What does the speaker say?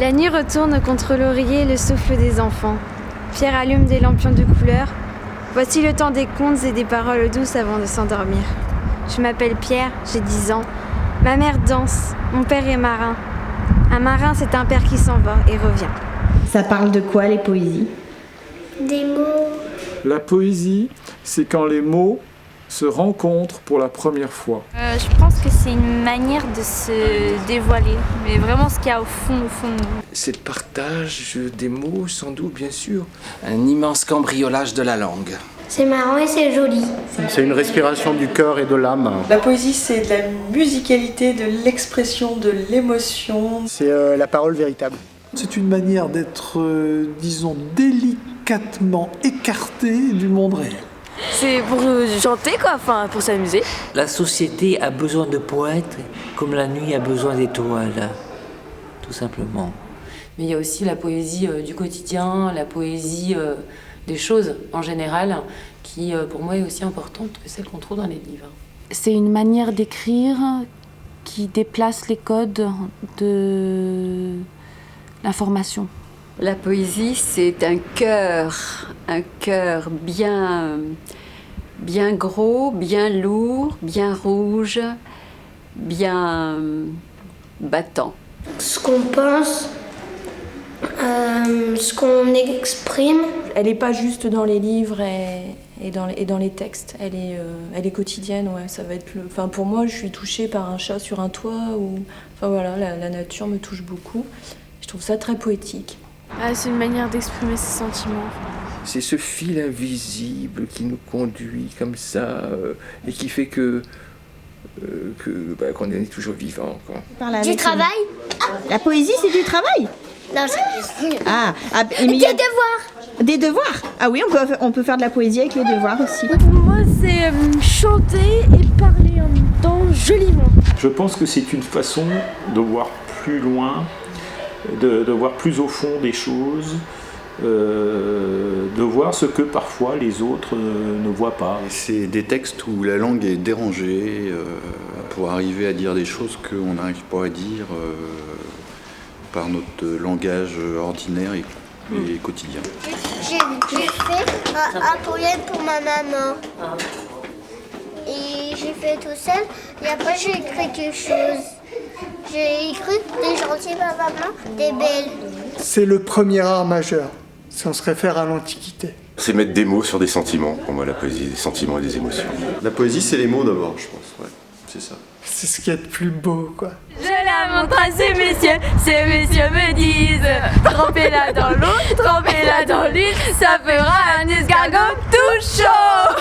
La nuit retourne contre l'oreiller le souffle des enfants. Pierre allume des lampions de couleur. Voici le temps des contes et des paroles douces avant de s'endormir. Je m'appelle Pierre, j'ai 10 ans. Ma mère danse, mon père est marin. Un marin, c'est un père qui s'en va et revient. Ça parle de quoi, les poésies? Des mots. La poésie, c'est quand les mots se rencontrent pour la première fois. Je pense que c'est une manière de se dévoiler, mais vraiment ce qu'il y a au fond de nous. C'est le partage des mots, sans doute, bien sûr. Un immense cambriolage de la langue. C'est marrant et c'est joli. C'est une respiration du cœur et de l'âme. La poésie, c'est de la musicalité, de l'expression, de l'émotion. C'est la parole véritable. C'est une manière d'être, disons, délicatement écarté du monde réel. C'est pour chanter, quoi, enfin, pour s'amuser. La société a besoin de poètes comme la nuit a besoin d'étoiles, tout simplement. Mais il y a aussi la poésie du quotidien, la poésie des choses en général, qui pour moi est aussi importante que celle qu'on trouve dans les livres. C'est une manière d'écrire qui déplace les codes de l'information. La poésie, c'est un cœur bien gros, bien lourd, bien rouge, bien battant. Ce qu'on pense, ce qu'on exprime. Elle n'est pas juste dans les livres et dans les textes, elle est quotidienne. Ouais. Ça va être enfin, pour moi, je suis touchée par un chat sur un toit. Enfin, voilà, la nature me touche beaucoup. Je trouve ça très poétique. C'est une manière d'exprimer ses sentiments. C'est ce fil invisible qui nous conduit comme ça et qui fait qu'on est toujours vivant. Quoi. Du travail. La poésie, c'est du travail? Non, c'est... Des devoirs. Des devoirs? Ah oui, on peut faire de la poésie avec les devoirs aussi. Moi, c'est chanter et parler en même temps joliment. Je pense que c'est une façon de voir plus loin, de voir plus au fond des choses, de voir ce que parfois les autres ne voient pas. C'est des textes où la langue est dérangée pour arriver à dire des choses qu'on n'arrive pas à dire par notre langage ordinaire et quotidien. J'ai fait un poème pour ma maman. Et j'ai fait tout seul. Et après, j'ai écrit quelque chose. J'ai écrit des gentils, ma maman, des belles. C'est le premier art majeur, si on se réfère à l'Antiquité. C'est mettre des mots sur des sentiments, pour moi, la poésie, des sentiments et des émotions. La poésie, c'est les mots d'abord, je pense, ouais, c'est ça. C'est ce qui est de plus beau, quoi. Je la montre à ces messieurs me disent trempez-la dans l'eau, trempez-la dans l'huile, ça fera un escargot tout chaud.